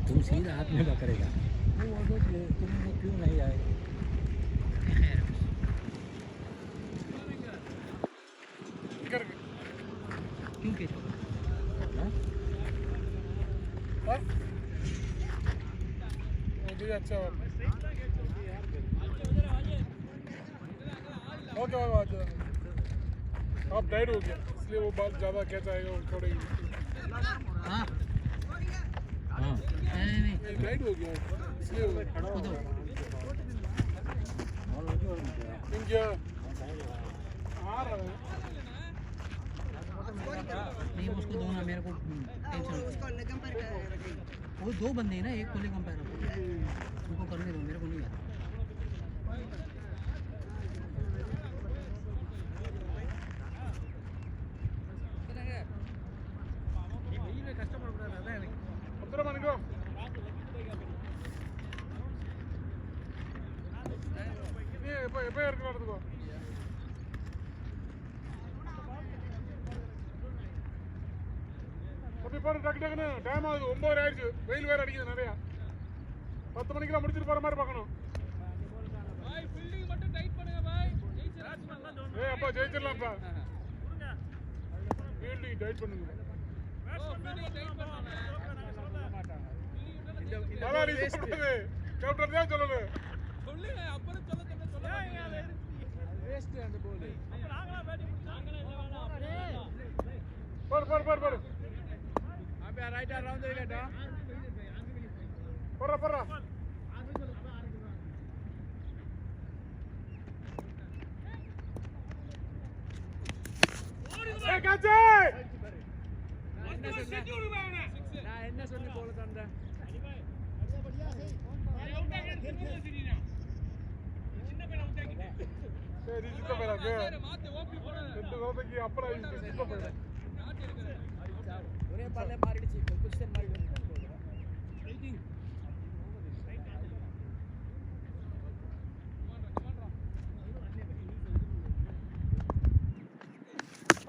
तुम सीधा हाथ में पकड़ेगा वो तो तुम क्यों नहीं आए क्यों के मुझे अच्छा ओके आप टाइट हो गया इसलिए वो बाल ज़्यादा कैच आएगा और थोड़े हाँ हाँ नहीं टाइट हो गया इसलिए खड़ा हो जाओ क्या आ रहा है नहीं उसको दो ना मेरे को टेंशन वो दो बंदे हैं ना एक को ले कंपेयर उनको करने दो मेरे को नहीं आता டைம் ஆகுது 9 ஆயிடுச்சு வெயில் வேற அடிக்குது நிறைய 10 மணிக்கெல்லாம் முடிச்சிட்டு போற மாதிரி பார்க்கணும் பாய் ஃபீல்டிங் மட்டும் டைட் பண்ணுங்க பாய் ஜெயிச்சிரலாம் ஏய் அப்பா ஜெயிச்சிரலாம்ப்பா ஃபீல்டிங் டைட் பண்ணுங்க ஃபீல்டிங் டைட் பண்ணானே இந்த வேஸ்ட் கேப்டன் தான் சொல்லல சொல்லுங்க அப்புறம் சொல்லுங்க வேஸ்ட் அந்த பால் அப்ப நாங்களா பேட்டிங் நாங்களே இல்ல வேணாம் per right around the gate porra hey catch na enna solli ball tanda சரி சித்த பேராங்க மாத்து ஓபி போடு ரெண்டு கோபைக்கு அப்புறம் சித்த பேரா ஒரே பால்ல மாறிடுச்சு பொசிஷன் மாறி வெயிட்டிங்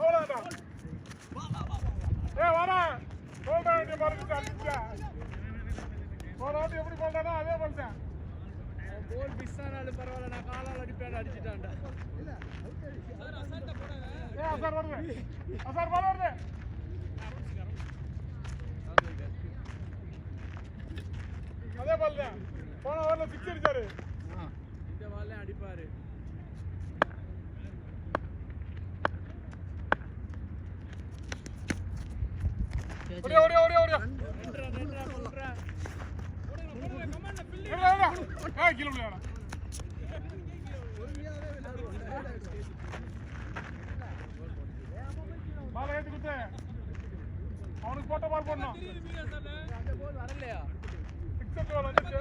ஓடா ஏய் வாடா ஓடா நீ மறந்துட்ட அடிச்சா ஓடா எப்படி போறானோ அதே போல்தான் கோல் மிஸ் ஆனாலும் பரவாயில்லை நான் காலால அடிப்பேன் அடிச்சிட்டான்டா இல்ல சார் அசார்ட்ட போடுங்க ஏய் அசார் வருது அசார் பால் வருது அதே பால் தான் போன ஓவர்ல 6 அடிச்சாரு இந்த பால்ல அடிப்பாரு ஓடியா ரெண்டரா போடுறா கமாண்ட்ல பில்லி ஏய் கீழ விளையாடா பால் ஏத்தி குத்து அவனுக்கு போட்ட பால் போடணும் அந்த பால் வரலையா சிக்ஸ் பால் வந்துச்சு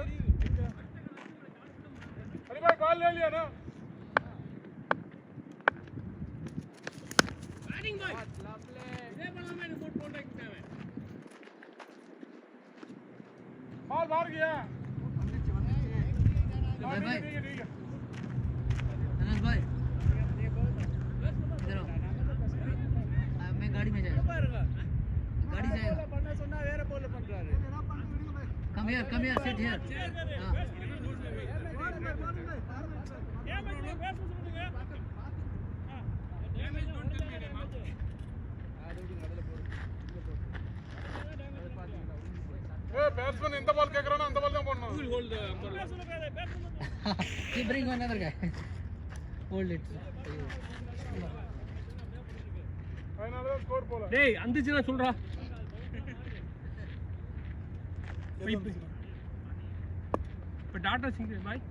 अरे भाई बॉल ले लिया ना बैटिंग बॉय लवली ये बड़ा मैंने फुट कॉन्टैक्ट किया है बॉल बाहर गया भाई भाई ठीक है अनस भाई इधर आओ मैं गाड़ी में जाएगा गाड़ी जाएगा பண்ண சொன்னா வேற போல பண்றாரு come here sit here हां बैट्समैन इंत बॉल केकराना अंत बॉल தான் போடணும் will hold the he bring another guy hold it final score போல டேய் அந்துச்சுனா சொல்றா இப்ப டாடா சிங் பாய்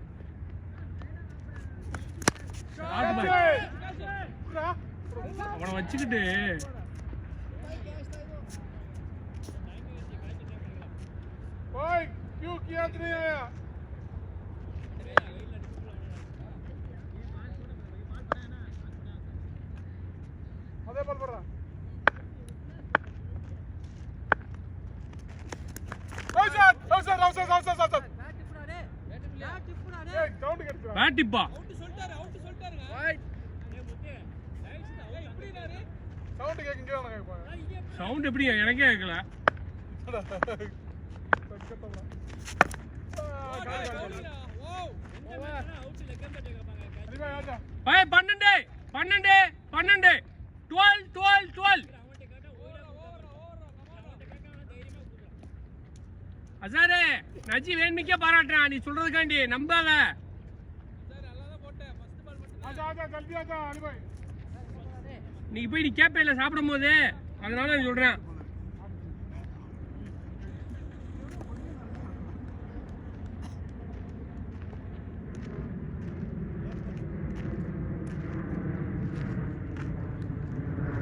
அவனை வச்சுக்கிட்டு भाई क्यों किया नहीं आया अदे बॉल पड़ रहा बैट टिप्पा சவுண்ட் கேக்குங்க சவுண்ட் எப்படிங்க எனக்கே கேட்கல भाई 12 12 12 அசாரே நஜி வேண்மிக்க பாராட்டுறான் நீ சொல்றதுக்காண்டி நம்பாத நீ போய் நீ கேப்ப இல்ல சாப்பிடும் போது அதனால நான் சொல்றேன்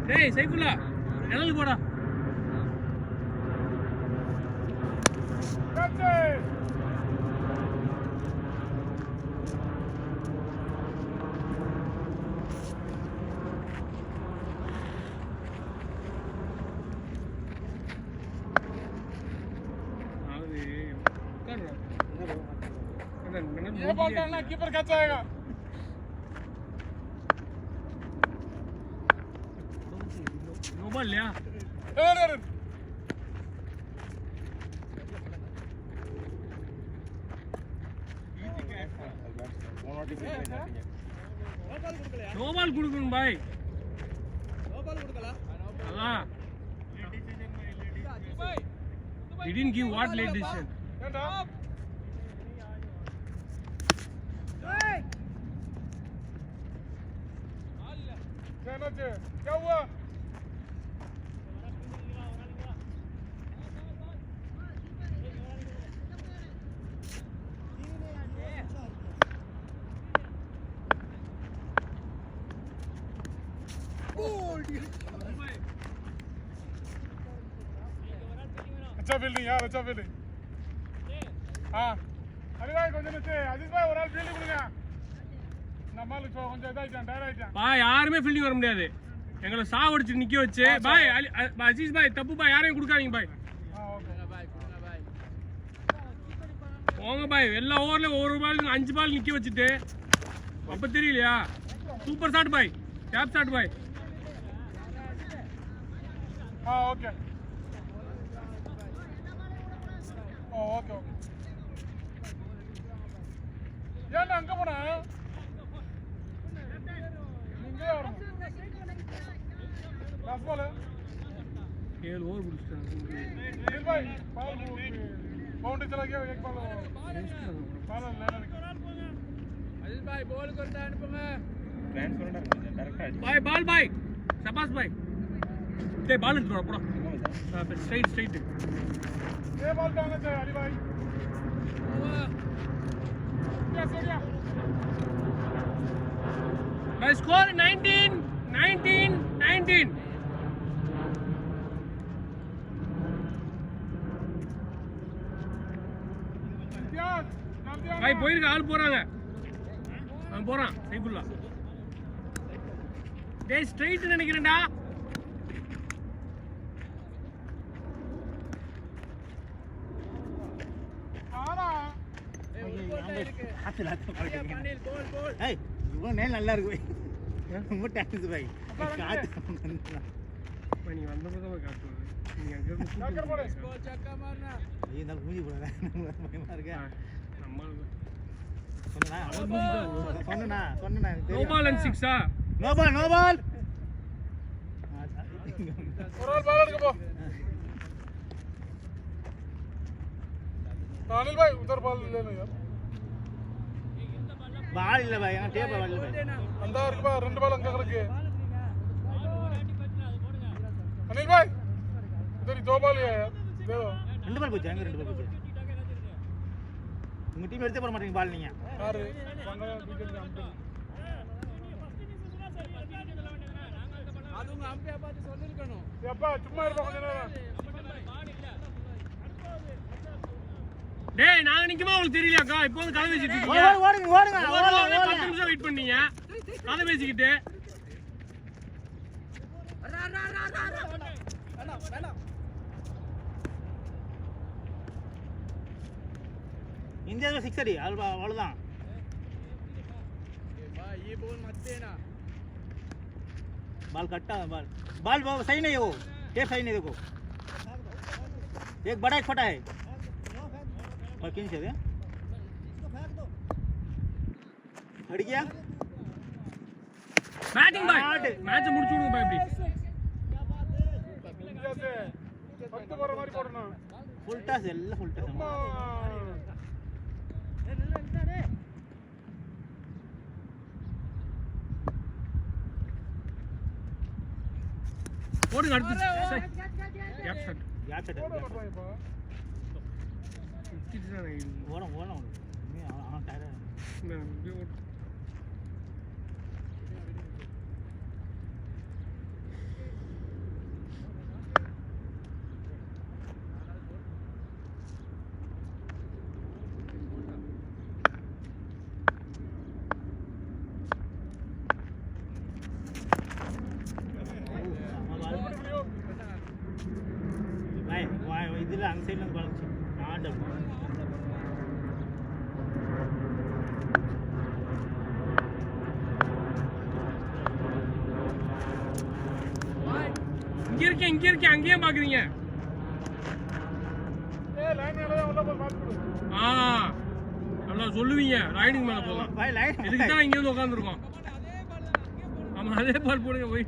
டேய் சைக்குலா நிழல் போடா ये बॉल डालना कीपर कैच आएगा नो बॉल लिया नो बॉल குடுக்கணும் பாய் அதான் didn't give what late decision क्या हुआ अच्छा फील्डिंग यार अच्छा फील्डिंग हाँ अरे भाई கொஞ்சம் நிச்சு அஜித் பாய் ஒரு ஆள் ஃபீல்டிங் கொடுங்க நம்மால கொஞ்சம் இதாயிட்டான் டயர் ஆயிட்டான் பாய் யாருமே ஃபீல்டிங் வர முடியாது எங்களை சாவடிச்சு நிக்க வச்சு பாய் அஜீஸ் பாய் தப்பு பாய் யாரையும் கொடுக்காதீங்க பாய் போங்க பாய் எல்லா ஓவர்ல ஒவ்வொரு பால் 5 பால் நிக்க வச்சுட்டு அப்ப தெரியலையா சூப்பர் ஷாட் பாய் டேப் ஷாட் பாய் ஓகே ஓகே ஓகே ஏன்டா அங்க போனா நீங்க வரணும் லாஸ்ட் பால் 7 ओवर முடிச்சிட்டாங்க दिल भाई बॉल बाउंड्री चला गया एक बॉल बॉल लेना अजीत भाई बॉल करता है अनुपम प्लान करना डायरेक्ट பாய் பால் பாய் சபாஸ் பாய் டேய் பால் எடுத்து போடா ஸ்ட்ரைட் ये बॉल डालना चाहिए अली भाई क्या सोडिया My score 19. भाई போயிருக்கு ஆள் போறாங்க அவன் போறான் சைஃபுல்லா டேய் ஸ்ட்ரைட் நினைக்கிறேன்டா ஆனா ஏய் இவ்வளவு நேரம் நல்லா இருக்கு ரொம்ப தேங்க்ஸ் பாய் நீ வந்தபோது காட்டு நீ அங்க இருந்து टक्कर पड़े चक्का मारना ஐயோ நான் மூஞ்சி போடல பயமா இருக்கு நம்ம சொன்னா நோ பால் அண்ட் 6 ஆ நோ பால் ஒரு ஆள் பால் எடுக்க போ अनिल भाई उधर बॉल ले लो यार பால் இல்ல பாய் நான் டேப் பால் இல்ல பாய் அந்த இருக்கு பா ரெண்டு பால் அங்க கிடக்கு अनिल भाई इधर दो बॉल है यार दे दो ரெண்டு பால் போச்சு அங்க ரெண்டு பால் போச்சு உங்க டீம் எடுத்து போட மாட்டீங்க பால் நீங்க யாரு வங்க விக்கெட் அம்பி அதுங்க அம்பையா பார்த்து சொல்லிருக்கணும் எப்பா சும்மா இருப்பா கொஞ்ச நேரம் டேய் நாங்க நிக்குமா உங்களுக்கு தெரியலையாக்கா இப்போ வந்து கதை பேசிட்டு இருக்கீங்க ஓடுங்க 10 நிமிஷம் வெயிட் பண்ணீங்க கதை பேசிக்கிட்டு இந்தியா 6 அடி அவ்வளவுதான் भाई ये बॉल मत देना बाल कट्टा बाल सही नहीं है वो टेप सही नहीं देखो एक बड़ा एक छोटा है பக்கிங் சரி அடிக்கியா பேட்டிங் பாய் மேட்ச் முடிச்சு விடுங்க பாய் இப்படி இந்தியா से 10 போற மாதிரி போடணும் ஃபுல் டாஸ் எல்லாம் ஃபுல் டாஸ் போடுங்க அடுத்து கேப் ஷாட் யார் சட்டை போட மாட்டான் இப்போ ஓரம் ஓரம் அவன் டயர்டா இதுல அங்க சைடுல இருந்து பாலச்சு நான் இங்க இருக்கேன் அங்கேயே பாக்குறீங்க ஏய் லைன் மேல தான் உள்ள போய் பாத்து கொடு நல்லா சொல்லுவீங்க ரைடிங் மேல போலாம் பாய் லைன் இதுக்கு தான் இங்க வந்து உட்கார்ந்துருக்கோம் ஆமா அதே பால் போடுங்க போய்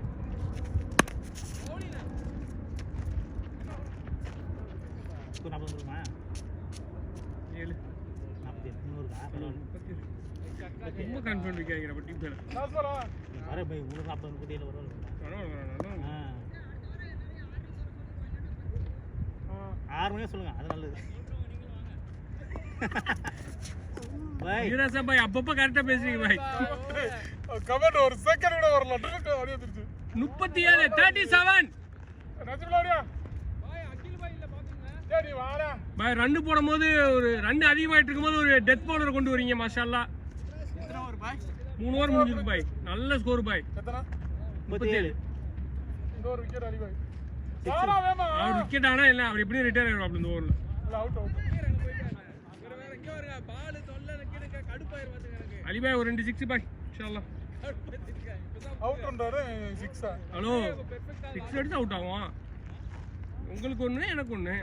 நான் வந்துருமா 7 40 ரொம்ப கான்ஃபிடன்ட் இருக்காங்க நம்ம டீம் பேர் நாஸ்வரா வர பை 40 37 வர பரவாயில்ல 6 மணியா சொல்லுங்க அது நல்லது பாய் வீரா பாய் அப்பப்ப கரெக்ட்டா பேசுறீங்க பாய் கமெண்ட் ஒரு செகண்ட் கூட வரல டக்கு அப்படியே திருச்சு 37 37 நஜிபுல்லாடியா பாய் அகில் பாய் இல்ல பாத்துங்க டேய் நீ வாடா பாய் ரன் போடும்போது ஒரு ரன் அதிகமாயிட்டு இருக்கும்போது ஒரு டெத் பவுலர் கொண்டு வரீங்க மாஷாஅல்லாஹ் எத்தனை ஓவர் பாய் 3 ஓவர் முடிஞ்சிருக்கு பாய் நல்ல ஸ்கோர் பாய் எத்தனை 37 இந்த ஒரு விக்கெட் அடி பாய் சாரா வேமா அவர் விக்கெட் ஆனா இல்ல அவர் எப்படி ரிட்டையர் ஆயிடுவாப்ல இந்த ஓவர்ல இல்ல அவுட் வேற எங்க வருங்க பால் தொல்ல நிக்கிடுங்க கடுப்பாயிர பாத்துங்க எனக்கு அலி பாய் ஒரு 2 6 பாய் இன்ஷாஅல்லாஹ் அவுட் பண்றாரு 6 ஹலோ 6 அடிச்சு அவுட் ஆகும் உங்களுக்கு ஒண்ணு எனக்கு ஒண்ணு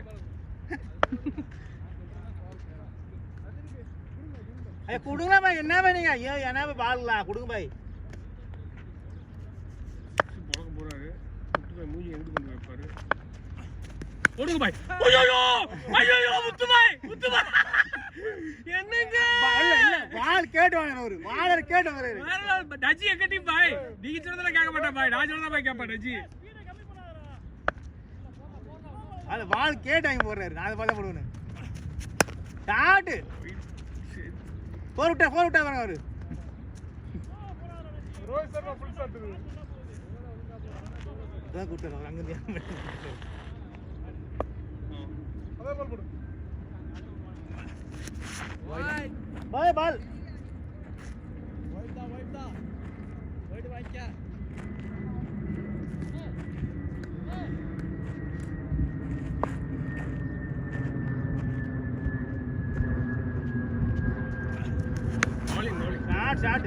ஐயா குடுங்க பாய் என்ன பாய் நீங்க ஐயோ என்ன பாய் பால்ல குடுங்க பாய் போக போறாரு முத்து பாய் மூஞ்சி எங்க கொண்டு வைப்பாரு ஓடுங்க பாய் ஐயோ முத்து பாய் என்னங்க இல்ல பால் கேட்டு வாங்க ஒரு பாலர் கேட்டு வராரு டஜி எக்கட்டி பாய் நீங்க சொல்றதெல்லாம் கேட்க மாட்டா பாய் நான் சொல்றதா பாய் கேப்பா டஜி அது பால் கேட்டு வாங்கி போறாரு நான் பால் போடுவேன் ஷாட் போர் விட்டா வாங்க அவரு ரோஹித் சர்மா ஃபுல் ஷாட் அதான் கூட்டறாங்க அங்க இருந்து அதே பால் போடு பாய் பால் வைடா வைடு வாங்கிக்க ஷாட்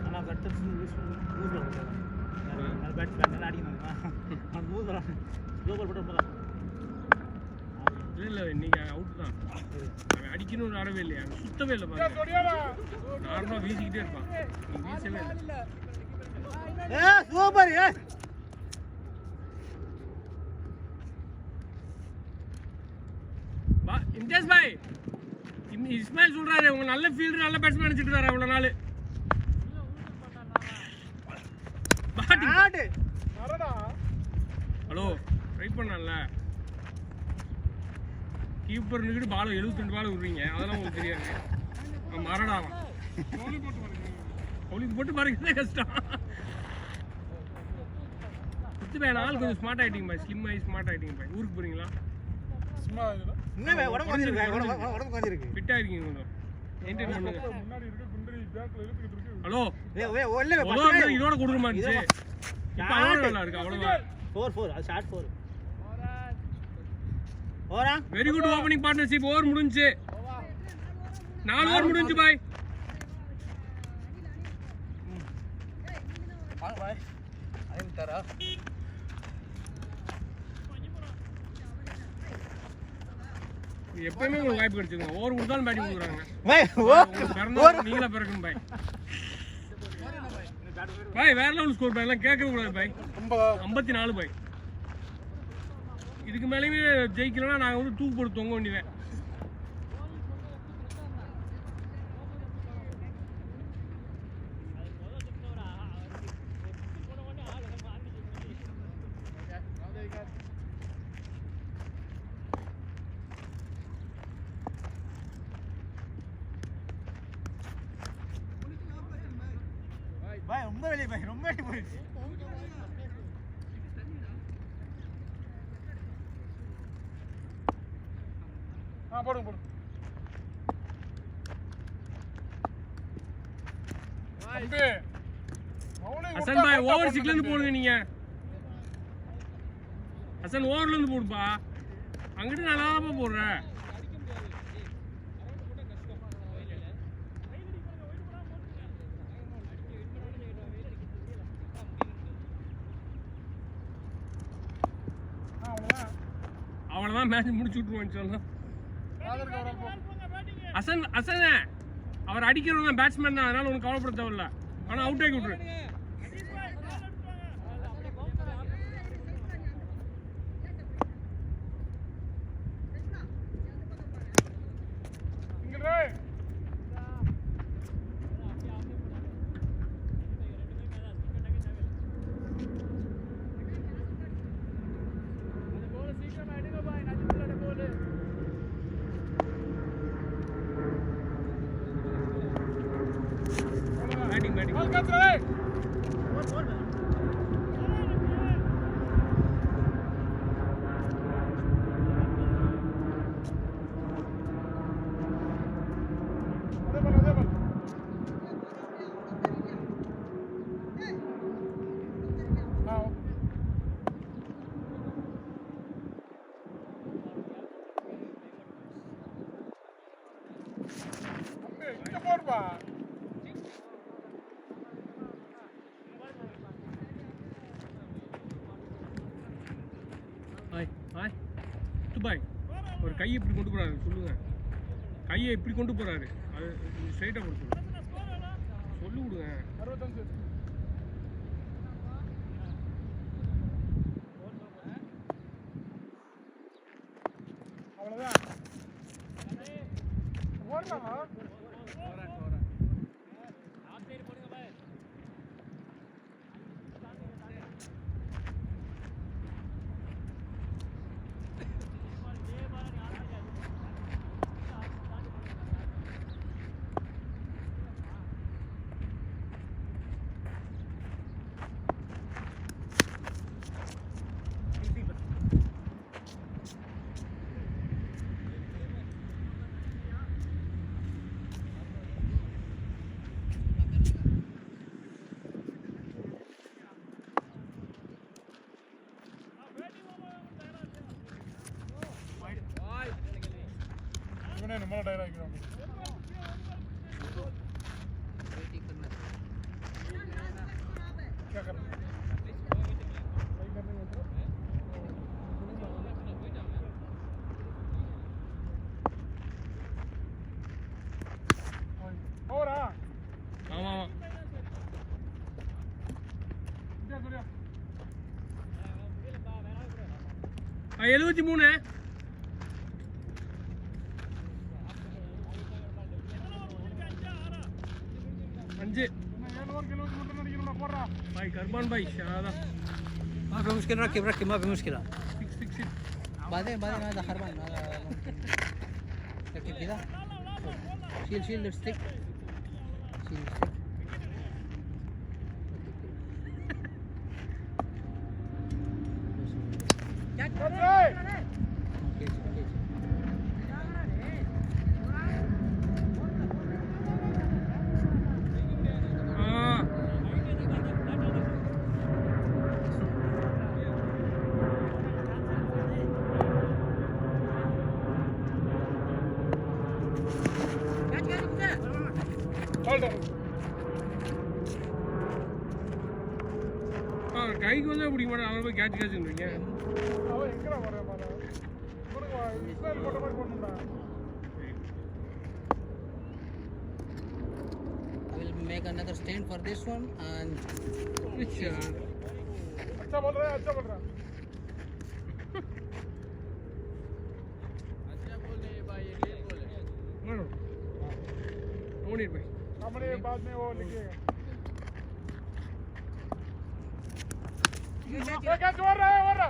ஆனா கட்ட மூவ்ல அது பேட் நல்லா அடிக்கணும் நான் மூவ்ல ஸ்லோபல் போட்டு போலாம் இல்ல இன்னைக்கு அவுட் தான் அவன் அடிக்கணும்னு ஆடவே இல்லையா சுத்தவே இல்லை பாருங்க ஜோடியாடா நார்மலா வீசிக்கிட்டே இருப்பான் நீ வீசவே இல்லை சூப்பர் இம்தியாஸ் பாய் இஸ்மாயில் சொல்றாரு உங்க நல்ல ஃபீல்டர் நல்ல பேட்ஸ்மேன் நினைச்சிட்டு இருக்காரு அவ்வளவு நாள் அரடா ஹலோ ட்ரை பண்ணல கீப்பர் நிக்கிட்டு பால் 72 பால் விடுறீங்க அதெல்லாம் உங்களுக்கு தெரியாது மரடாவா பவுலிங் போட்டு பாருங்க கஷ்டம் குத்து பாய் நாள் கொஞ்சம் ஸ்மார்ட் ஆயிட்டீங்க பாய் ஸ்லிம் ஆகி ஸ்மார்ட் ஆயிட்டீங்க பாய் ஊருக்கு போறீங்களா சும்மா என்ன உடம்பு கொஞ்சிருக்கு ஃபிட் ஆயிருக்கீங்க கொஞ்சம் மெயின்டைன் பண்ணுங்க முன்னாடி இருக்க குண்டரி பேக்ல இழுத்துக்கிட்டு இருக்கு ஹலோ இல்ல இதோட கொடுக்குமா இருந்துச்சு இப்போ அவ்வளோ நல்லா இருக்கு அவ்வளோதான் 4 அது ஷார்ட் 4 ஓரா very good opening partnership over முடிஞ்சு 4 ஓவர் முடிஞ்சு பாய் வாங்க பாய் விட்டாரா? எப்பயுமே உங்களுக்கு வாய்ப்பு கிடைச்சிருங்க. ஓவர் கொடுத்தாலும் பேட்டிங் கொடுக்குறாங்க. பாய் நீங்களா பிறக்கும் பாய். பாய் வேற லெவல் ஸ்கோர் பாய், எல்லாம் கேட்கவே கூடாது பாய். 54 பாய். இதுக்கு மேலேயுமே ஜெயிக்கலன்னா நாங்கள் வந்து தூக்கு போட்டு தொங்க வேண்டியவேன். பாய் ரொம்ப வெளியே பாய், ரொம்ப வெளியே போயிடுச்சு. போடுங்க போடுங்க. ஹசன் பாய் ஓவர் 6ல இருந்து போடுங்க நீங்க. ஹசன் ஓவர்ல இருந்து போடுப்பா. அங்கிட்டு நல்லா தான் போடுற. அவ்வளவுதான் மேட்ச் முடிச்சு விட்டுருவான்னு சொல்லலாம். ஹசன் அவர் அடிக்கிறவங்க பேட்ஸ்மேன் தான், அதனால ஒன்றும் கவலைப்பட தேவையில்ல. ஆனால் அவுட் ஆகி விட்டுரு. பாய் ஒரு கையை இப்படி கொண்டு போறாரு சொல்லுங்க. கையை இப்படி கொண்டு போறாரு, அது ஸ்ட்ரைட்டா கொடுத்து சொல்லு கொடுங்க. 65 அவ்வளவுதான். ஓடுறாங்க. நம்மள டயர் ஆகிக்கிறோம். क्या करना और ஆமா ஆமா 73 5 भाई करमान भाई शादा ما في مشكلة. ركب ما في مشكلة. 6 بعدين هذا خربان هذا ممكن ركب كذا. شيل الستيك. கைக்கு வந்து பிடிக்க மாட்டேன் அவரை போய் கேட்சுன்றீங்க. அவன் எங்கடா வரேன் பாரு உனக்கு இஸ்ரேல் போட்ட மாதிரி போடணும்டா. I will make another stand for this one and अच्छा बोल रहा है अच्छा बोल रहा है अपने बाद में वो लिखेगा क्या जोर रहा है और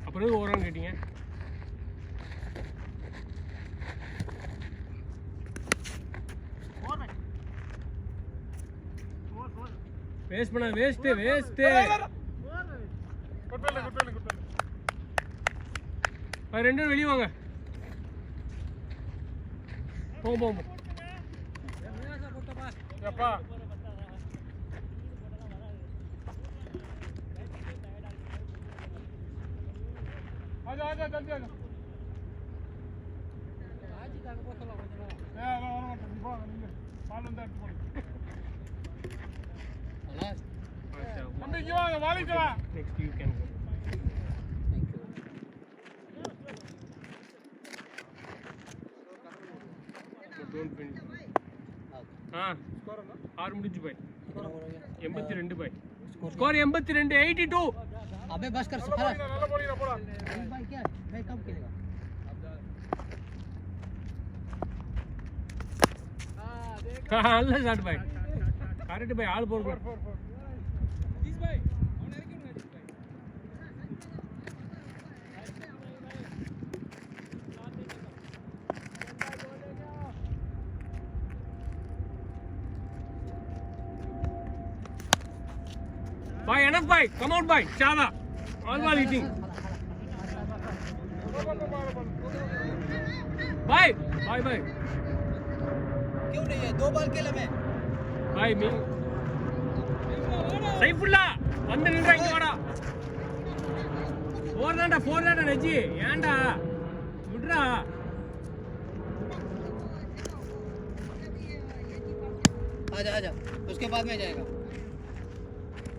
அப்புறம் ஓவரான்னு கேட்டீங்க. வேஸ்ட் பண்ண வேஸ்ட் ரெண்டு பேரும் வெளியே வாங்க. போங்க போங்க எப்பா आजा आजा जल्दी आजा आजी का बोतल ए आलो दिबा नहीं पालन दे alas. मम्मी क्यों आ वाली चला next you can go. Don't win. हां स्कोर ना 6 முடிஞ்சு பாய். 82 பாய். स्कोर 82 82. अबे बस कर நல்லா போடி ना போடா भाई क्या भाई कब खेलेगा हां நல்ல ஷாட் பாய். கரெக்ட் பாய் ஆள் போடு. दिस भाई அவன இறக்கி விடுங்க दिस भाई. Bye, enough bye. Come out bye. Chada. All while eating. Bye. Bye bye. क्यों नहीं है 2 बॉल खेला मैं Bye me. Saifullah. வந்து நின்றா இங்க வாடா. 4 தான்டா நெஜி. ஏன்டா? விட்றா. आजा आजा उसके बाद में जाएगा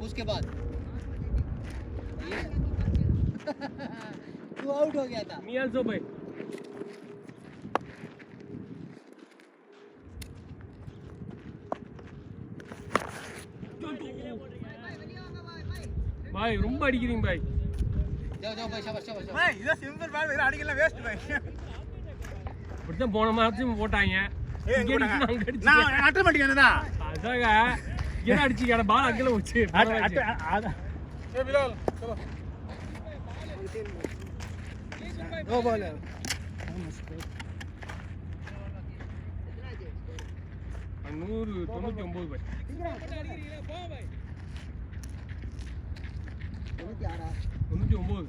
उसके बाद तू आउट हो गया था Me also bye. பாய் ரொம்ப அடிக்கிறீங்க பாய். जाओ जाओ भाई शाबाश शाबाश பாய் இது சிம்பிள் பால் வேற அடிக்கலாம் வேஸ்ட் பாய். இப்படிதான் போன மாதம் போட்டாங்க. இங்க அடிச்சு நான் அட்ட மாட்டேங்கடா. அதாங்க ஏன் அடிச்சீங்க பால் அங்கல வச்சு. ए बिलाल चलो दो बॉल है 199 பாய். அடிக்கிறீங்களா போ भाई 99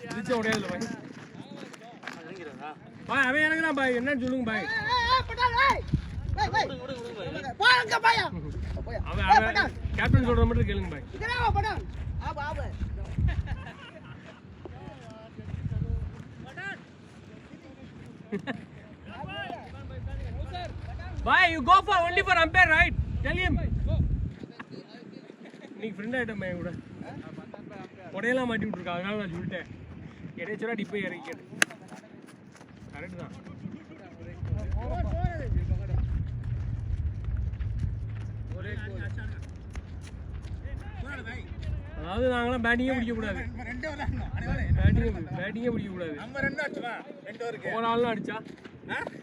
திருச்ச உடையாதுல பாய். பாய் அவன் எனக்கு தான் பாய் என்னன்னு சொல்லுங்க பாய். அவன் கேப்டன் சொல்ற மட்டும் கேளுங்க பாய். பாய் you go for only for umpire right tell him. நீ ஃப்ரெண்ட் ஆயிட்ட பையன் கூட உடையெல்லாம் மாட்டி விட்டுருக்கா அதனால நான் சொல்லிட்டேன். இடைச்சரா டிப்பை இறக்கிட்டு கரெக்ட் தான். அதாவது நாங்களாம் பேட்டிங்கே பிடிக்க கூடாது. பேட்டிங்கே பிடிக்க கூடாது. நம்ம ரெண்டு அடிச்சோமா 2 ஓவருக்கு ஓவரால்லாம் அடிச்சா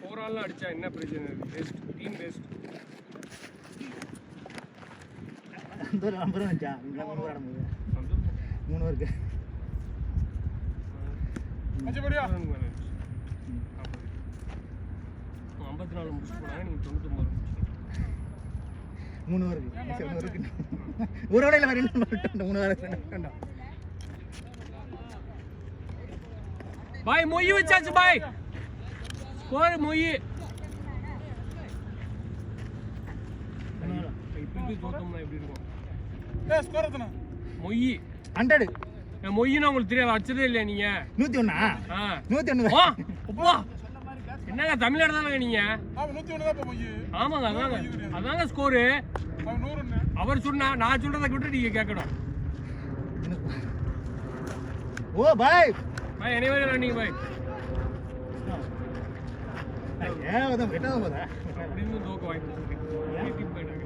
ஓவரால்லாம் அடிச்சா என்ன பிரச்சனை இருக்கு? Waste team waste. அந்த நம்பர் வந்துச்சா இந்த நம்பர் ஆட முடியும் 3 ஓவருக்கு अच्छा बढ़िया 54 முடிச்சு போனாங்க. நீங்க 99 முடிச்சீங்க. 3 ஓவர் இருக்கு. 1 இருக்கு. ஒரு ஓவர் இல்ல 2 ஓவர் 3 ஓவர் 2. பாய் மொய் வச்சாச்சு பாய். ஸ்கோர் மொய். இப்படி தோத்தோம்னா எப்படி இருக்கும்? ஏய் ஸ்கோர் எத்தனை? மொய் 100. மொய்னா உங்களுக்கு தெரியாது, வச்சதே இல்லையா நீங்க? 101. ஆ 101. ஓ அப்பா என்னங்க தமிழ்நாடு தானங்க நீங்க? அவன் 101 தான் போய். ஆமாங்க அதாங்க ஸ்கோரு. அவன் 100 அவர் சொன்னா நான் சொல்றதை விட்டு நீங்க கேட்கணும். ஓ பாய். பாய் எனிவே ரன்னிங் பாய். ஏன் வெட்டாத போதா? அப்படின்னு தோக்க வாய்ப்பு இருக்கு. டீம் போயிட்டாங்க.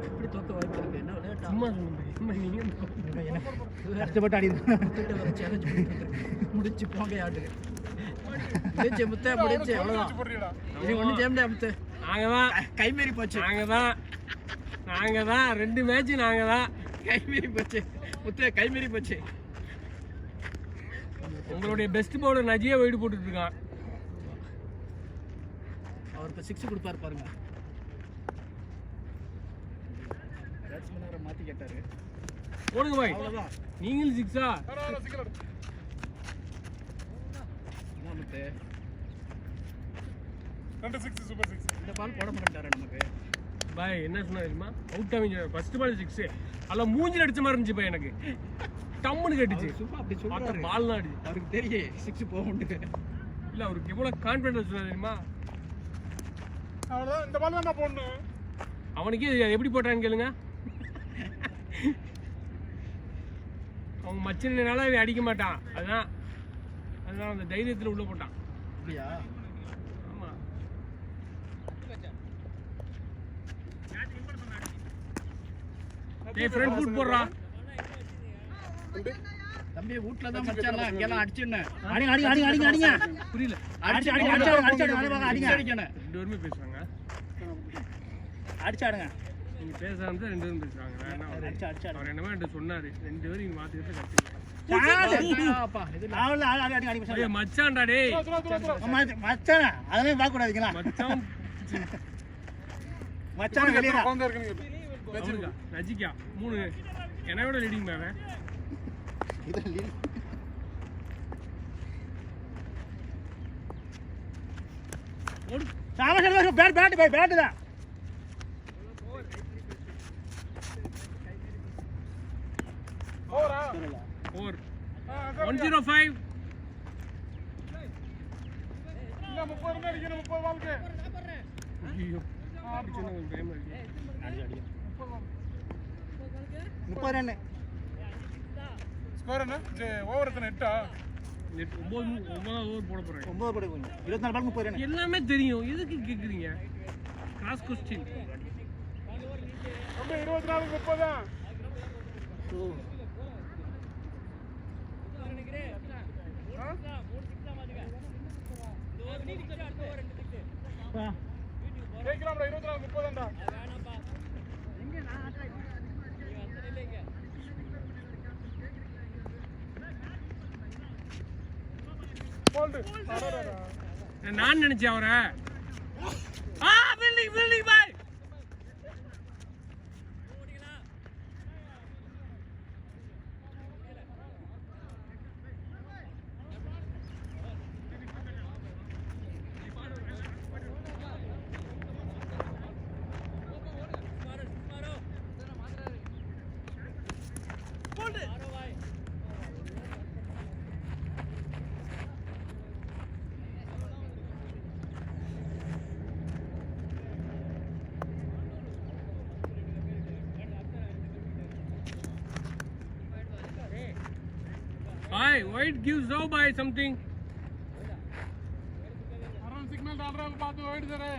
இப்படி தோக்க வாய்ப்பு இருக்கு. என்ன லேட்டா சும்மா சொல்லுங்க. நீங்க கஷ்டப்பட்டு ஆடி சேலஞ்ச் முடிச்சு போங்க யாரு முடிச்சு முத்தே முடிச்சு அவ்வளவுதான். போடுறீடா. இனி ஒண்ணும் செய்ய முடியாது முத்தே. நாங்கதான் கைமீறி போச்சு. நாங்கதான் 2 மேட்ச் நாங்கதான் கைமீறி போச்சு முத்தே, கைமீறி போச்சு. உங்களுடைய பெஸ்ட் பவுலர் நஜியே வைடு போட்டுட்டு இருக்கான். அவர் இப்ப 6 கொடுப்பாரு பாருங்க. பேட்ஸ்மேன் மாத்தி கேட்டாரு. போடுங்க பாய். அவ்வளவுதான். நீங்களும் 6ஆ? வர சிக்கலர். என்ன முத்தே, 2 6 சூப்பர் 6. இந்த பால் போட மாட்டாரு நமக்கு. பாய் என்ன சொன்னா தெரியுமா? அவுட் ஆவீங்க. First ball 6. அல்ல மூஞ்சில அடிச்ச மாதிரி இருந்துச்சு பாய் எனக்கு. டம்முன்னு கேட்டுச்சு. சும்மா அப்படி பார்த்த சொல்றாரு. பால் தான் அடிச்சு. அவருக்கு தெரியும் 6 போகும்னு. இல்ல அவருக்கு எவ்வளவு கான்ஃபிடன்ஸ் சொன்னா தெரியுமா? அவ்வளவுதான், இந்த பால் தான் நான் போடணும். அவனுக்கே எப்படி போட்டான்னு கேளுங்க. அவங்க மச்சினால அவன் அடிக்க மாட்டான். அதான் அந்த தைரியத்துல உள்ள போட்டான். அப்படியா? ஆமா. டேய் ஃப்ரண்ட் ஃபுட் போடுறா. தம்பி வீட்ல தான் மச்சான்லாம் அங்கெல்லாம் அடிச்சுன்னு. அடிங்க. புரியல. அடிச்சு அடிக்கணும். 2 பேருமே பேசுறாங்க. அடிச்சாடுங்க. நீங்க பேசாம 2 பேரும் பேசுறாங்க. நான் என்ன அடிச்சு அவர் என்னமா என்கிட்ட சொன்னாரு. 2 பேரும் இங்க மாத்திட்டு கத்துங்க. அப்பா இது ஏய் மச்சான்டா டேய். மச்சானா அதெல்லாம் பார்க்க கூடாதுங்களா? மச்சான் மச்சான் வெளியடா. கோந்தா இருக்கு நீங்க. அவனுக்கா நஜிக்கா 3 என்னை விட லீடிங் மேவன். பேட் தான். ஓவரா? 4 ஆ 105. இல்ல 30 ரன் அடிக்கணும். 30 பாலுக்கு. ஐயோ அடிச்சேன்னா கொஞ்சம் டைம் ஆயிடுச்சு. 30 ரன். ஸ்கோர் என்ன? ஓவர் எத்தனை? 8ஆ? 9 ஓவர் போட போறேன். 9 போடு கொஞ்சம். 24 பால் 30 ரன். எல்லாமே தெரியும், எதுக்கு கேக்குறீங்க? Cross question. ரொம்ப 24 30 தான். ஜெயிக்கலாம்டா. 24 30 தான்டா. போல்டு. நான் நினைச்சேன் அவரை. பில்டிங் பாய். Hi, white gives no by something. அரன் சிக்னல் ஆடுறாங்க பாத்து ஓடி தரே.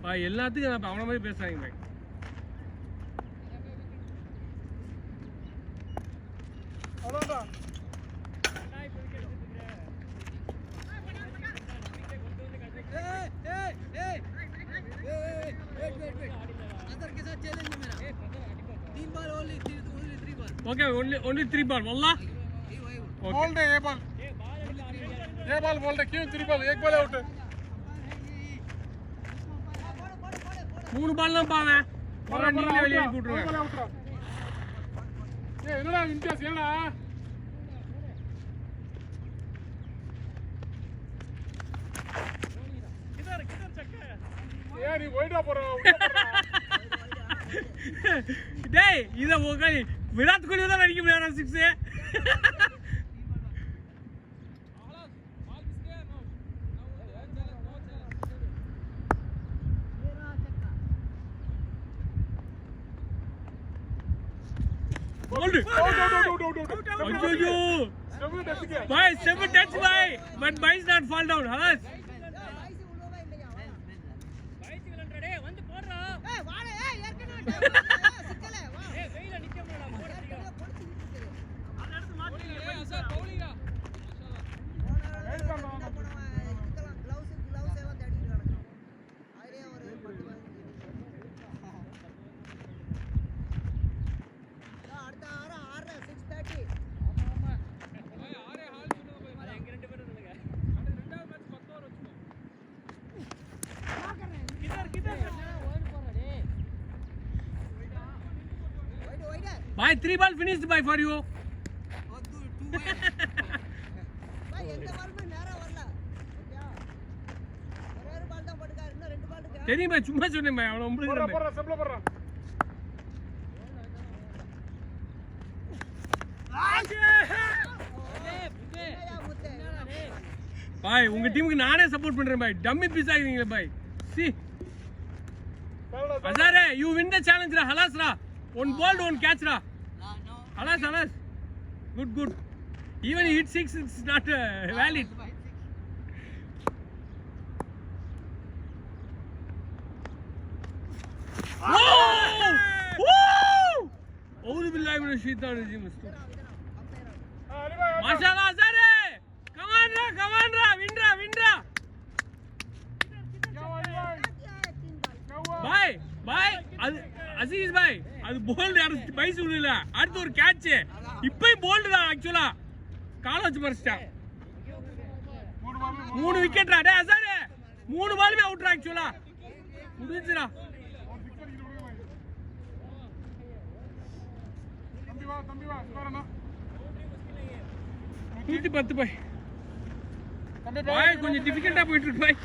பாய் எல்லாத்துக்கும் நான் அவன மாதிரி பேசுறாங்க பாய். அவ்வளவுதான். Okay, only 3 ball. Wallah. बोल दे ये बॉल बोल दे क्यों 3 बॉल 1 बॉल आउट 3 பால் தான் பாவேன். போறா நீங்களே வெளியே கூட்டுருங்க. ஏய் என்னடா இன்டியாஸ் ஏடா கிதர் சக்க ஏய் நீ ஒயிடா போற டேய் இத ஓகே விராட் கோலி தான் அடிக்க முடியாது 6. Hold it. Ayyo. Bhai, 7 touch bhai. But bhai is not fall down. Halas. Bhai, 3 ball finished by for you. தெரியும் பாய் சும்மா சொன்னேன் பாய் அவன உங்களுக்கு போறா செப்ல போறா பாய் உங்க டீமுக்கு நானே சப்போர்ட் பண்றேன் பாய் டம்மி பீஸ் ஆகிறீங்களே பாய் சி அசாரே யூ வின் தி சேலஞ்ச் ரா ஹலாஸ் ரா ஒன் பால் ஒன் கேட்ச் ரா ஹலாஸ் good even he hit 6 it's not valid أعوذ بالله من الشيطان الرجيم ما شاء الله أزاري come on ra win ra bye Aziz bhai அது போல்ட் யாரு பை சொல்லல அடுத்து ஒரு கேட்ச் இப்போய் போல்ட் தான் ஆக்சுவலா கால வச்சு மறிச்சிட்டா 3 விக்கெட் ரா டே அசாரே 3 பாலுமே அவுட் ரா ஆக்சுவலா முடிஞ்சுடா தம்பி வா ஸ்கோரனா 110 பாய் பாய் கொஞ்சம் டிஃபிகல்ட்டா போயிட்டு இருக்கு பாய்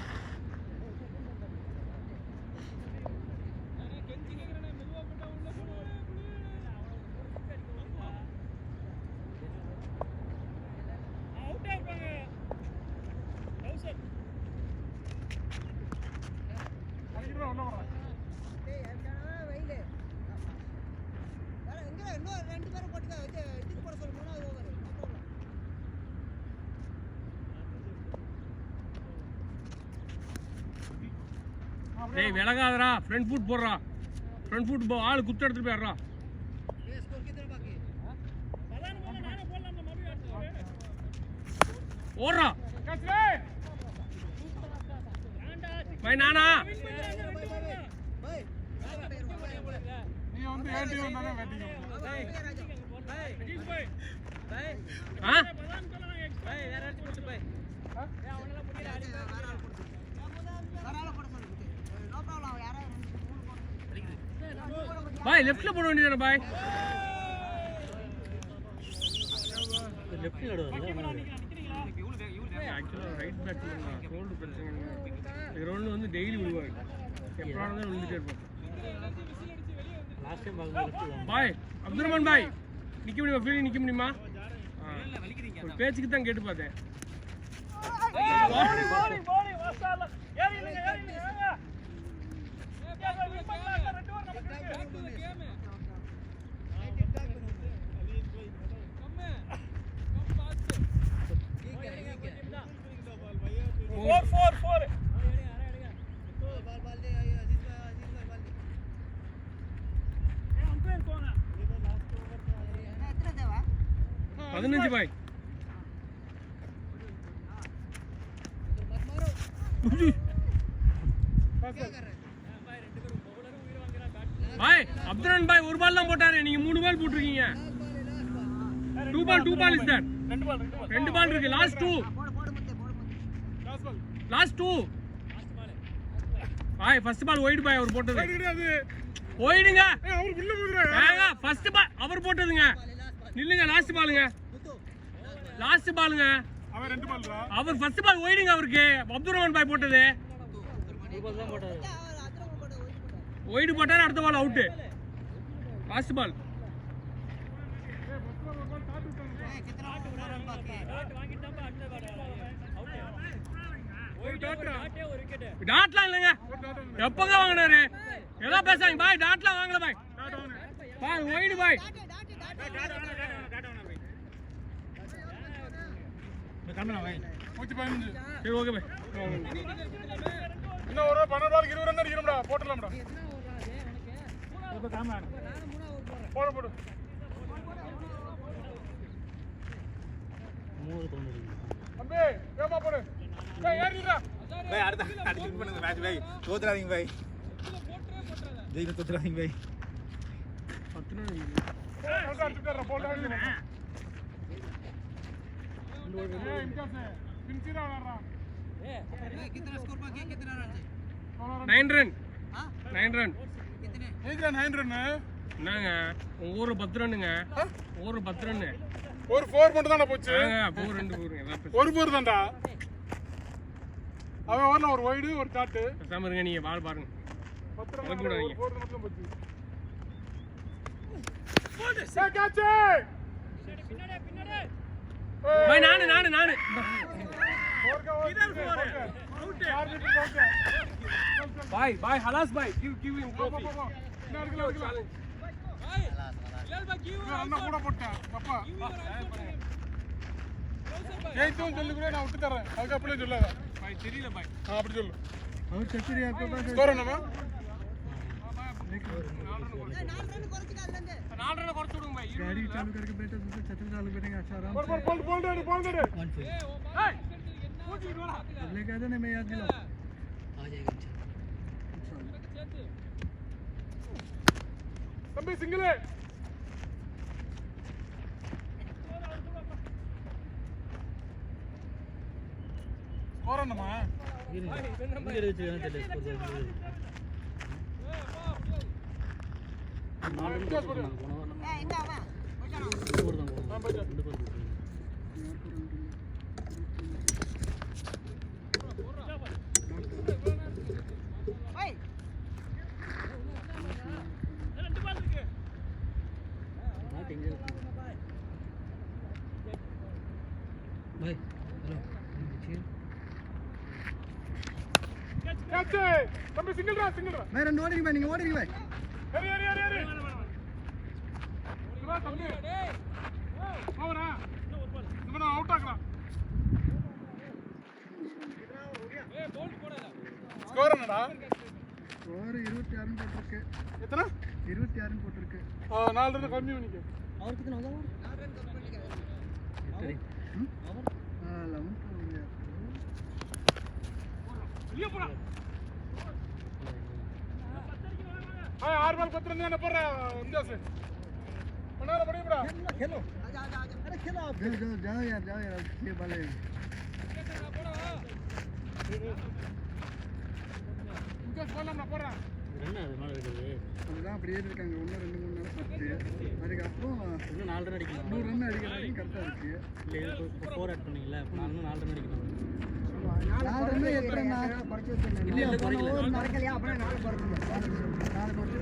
டேய் விலகாதடா ஃப்ரண்ட் ஃபுட் போடுறா ஃப்ரண்ட் ஃபுட் போ ஆளு குத்து எடுத்துட்டு போயிடுறா ஓடுறா பை நானா நீ வந்து ஏடி வந்தானே வெட்டிங்க ஆ பை வேற அடிச்சு போடு பை அவனால புரியல அடி பாய் லெஃப்ட்ல போட வேண்டியதானே பாய் லெஃப்ட்ல ஆடுவாங்க ஆக்சுவலா ரைட் பேக்ல ஷோல்டர் பிரச்சனை கிரவுண்ட்ல வந்து டெய்லி விடுவாங்க எப்பறானே விழுந்துட்டே இருப்பாங்க லாஸ்ட் டைம் பாக்கும்போது பாய் அப்துல் ரஹ்மான் பாய் நிக்க முடியுமா ஃபீல்டிங் நிக்க முடியுமா ஒரு பேச்சுக்கு தான் கேட்டு பார்த்தேன் போடி மாஷாஅல்லா ஏறி இல்லங்க four 15 பாய் பாய் அப்துல் ரஹ்மான் பாய் ஒரு பால் தான் போட்டாரு நீங்க 3 பால் போட்டுருக்கீங்க 2 பால் இஸ் தட் 2 பால் இருக்கு லாஸ்ட் 2 லாஸ்ட் 2 பாய் ஃபர்ஸ்ட் பால் ஒயிட் பாய் அவர் போட்டது கிடையாது ஒயிடுங்க அவர் உள்ள போகுறாரு ஏங்க ஃபர்ஸ்ட் பால் அவர் போட்டதுங்க நில்லுங்க லாஸ்ட் பாலுங்க லாஸ்ட் பாலுங்க அவன் ரெண்டு பால்ரா அவர் ஃபர்ஸ்ட் பால் ஒயிடுங்க அவருக்கு அப்துல் ரஹ்மான் பாய் போட்டது ஒயிடு போட்டாரு அடுத்த பால் அவுட் லாஸ்ட் பால் டாட்லாம் இல்லைங்க எப்பங்க வாங்கினாரு ஏதோ பேசாங்க பாய் டாட்லாம் வாங்கல பாய் பாய் ஒயிடு பாய் சரி ஓகே பாய் இன்னும் ஒரு 12 பால் 20 ரன் அடிக்கணும்டா போட்டுடலாம்டா போடு போடு தம்பி வேமா போடு ஏய் ஏறிடா भाई அடுத்து வின் பண்ணுங்க மேட்ச் भाई தோத்துறாதீங்க भाई ஜெயிக்க தோத்துறாதீங்க भाई 10 ரன் அடிச்சுட்டறா போடா ए इनका से फिनिशर आ रहा कितना स्कोर बाकी है कितना रन है 9 रन 9 रन कितने 9 रन என்னங்க உங்க ஊர்ல 10 ரன்னுங்க ஊர்ல 10 ரன் ஒரு 4 மட்டும் தான போச்சு போர் ரெண்டு போருங்க எல்லாம் ஒரு 4 தான்டா அவன் ஓவர்ல ஒரு வைடு ஒரு ஷாட் பேசாம இருங்க நீங்க பால் பாருங்க 10 ரன் கூடாதீங்க 4 மட்டும் போச்சு போடு கேட்ச் பாய் நானு பாய் ஹலாஸ் பாய் கிவ் ஹிம் ட்ரோஃபி அண்ணா கூட போட்டேன் அப்பா ஜெயித்தும் சொல்லி கூட நான் விட்டு தரேன் அதுக்கு அப்படியே சொல்லாத பாய் தெரியல பாய் அப்படி சொல்லு और चतुरी आपके पास ஸ்கோர் என்னமா 4 ரன் குறைச்சு விடுங்க பாய் गाड़ी चालू करके बैठे तो चतुरी चालू करेंगे अच्छा आराम बोल बोल बोल दे ஏய் போடி வாடா से लेके आ जाने मैं याद दिला आ जाएगा தம்பி சிங்கிள் ஸ்கோர் என்னமா मुझे रेच रहा है स्कोर भाई हेलो कैच தம்பி சிங்கிள் ரா मैं रन ओडिंग भाई நீங்க ஓடிங்க भाई ஏறி இவா தம்பி போறா இவன அவுட் ஆகலாம் ஸ்கோர் என்னடா और 26 रन போட்டுருக்கு எத்தனை 26 रन போட்டுருக்கு 4 ரன் கம்மி பண்ணிக்க और कितना होगा 4 रन कंप्लीट करें हां 11 हो गया வெளிய போடா हां 6 बाल 10 रन देना पड़ रहा है इंडिया से बना बड़ी बड़ा खेलो अरे खेलो आप जाओ यार ये वाले इनका स्कोर ना पड़ रहा என்ன அது மேல இருக்குது அதுதான் அப்படியே இருக்காங்க 1 2 3 4 10 அதுக்கு அப்புறம் இன்னும் 4 ரன் அடிக்கலாம் 100 ரன் அடிக்கிறாங்க கரெக்டா இருக்கு இல்ல இப்போ 4 ஆட் பண்ணீங்கல இப்போ நான் இன்னும் 4 ரன் அடிக்கணும் 4 ரன் 8 ரன் படிச்சு வச்சிருந்தேன் இல்ல குறைக்கல மறக்கலையா அப்படியே 4 குறைக்கணும் 4 குறைச்சு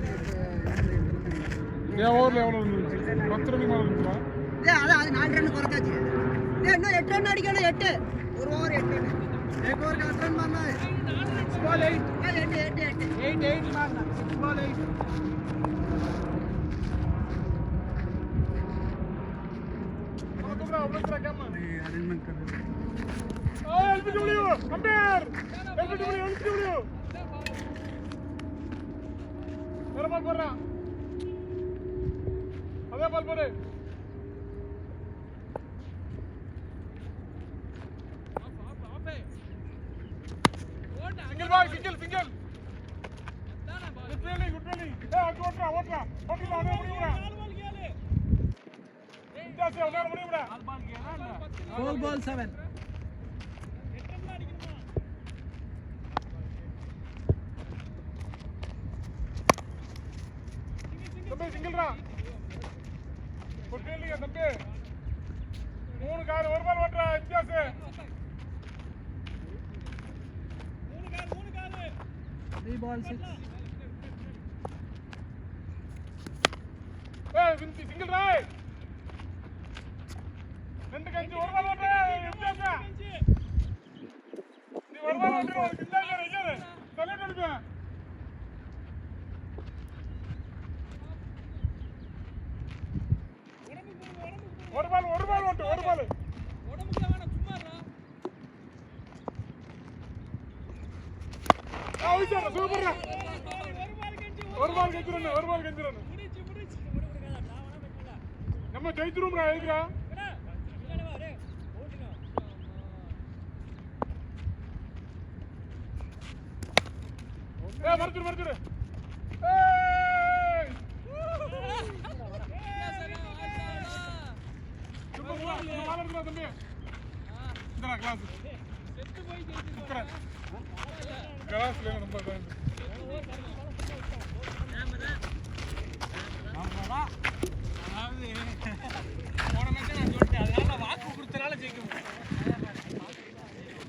ये ओवर लेवल 10 रन மேல இருந்துடா அது 4 ரன் குறைச்சாச்சு இன்னும் 8 ரன் அடிக்கணும் 8 ஒரு ஓவர் 8 ரன் एक और का 8 रन मारना है बॉल 8 8 मारना बॉल 8 दूसरा क्या मार अरेंजमेंट कर रहे एलबीडब्ल्यू कंपेयर एलबीडब्ल्यू मेरा बॉल पर रहा अबे बॉल पर single ball single good running ए ओट्रा ओट्रा मुड़ी बड़ा इंडिया से उन्हें मुड़ी बड़ा बॉल बॉल 7 8 தம்பி சிங்கிள்ரா ஒரு ஃபீல்டிங்க தம்பி 3 கால் ஒரு பால் ஓட்டுறா இன்ஜாஸ் 3 ball 6. ஏய் விந்தி சிங்கிள் ராய் 2 கஞ்சி ஒரு பால் ஓட்டுறா இன்ஜாஸ் நீ ஒரு பால் ஓட்டுற ஒரு கிண்டா இல்ல செலக்ட் அடிப்ப ஒரு பால் ஓட்டு ஒரு பால் உடம்புக்குள்ள வேணாம் சும்மா இருடா. ஆயிச்சா சூப்பர்ரா ஒரு பால் கஞ்சிரணும் நம்ம ஜெயிச்சிரும்டா எழுதுறா ஏய் மறந்துரு ஏய் சூப்பர் பால் எடுறா தம்பி இந்தடா கிளாஸ் செத்து போய் ஜெயிச்சிருக்கா. கிளாஸ்ல ரொம்ப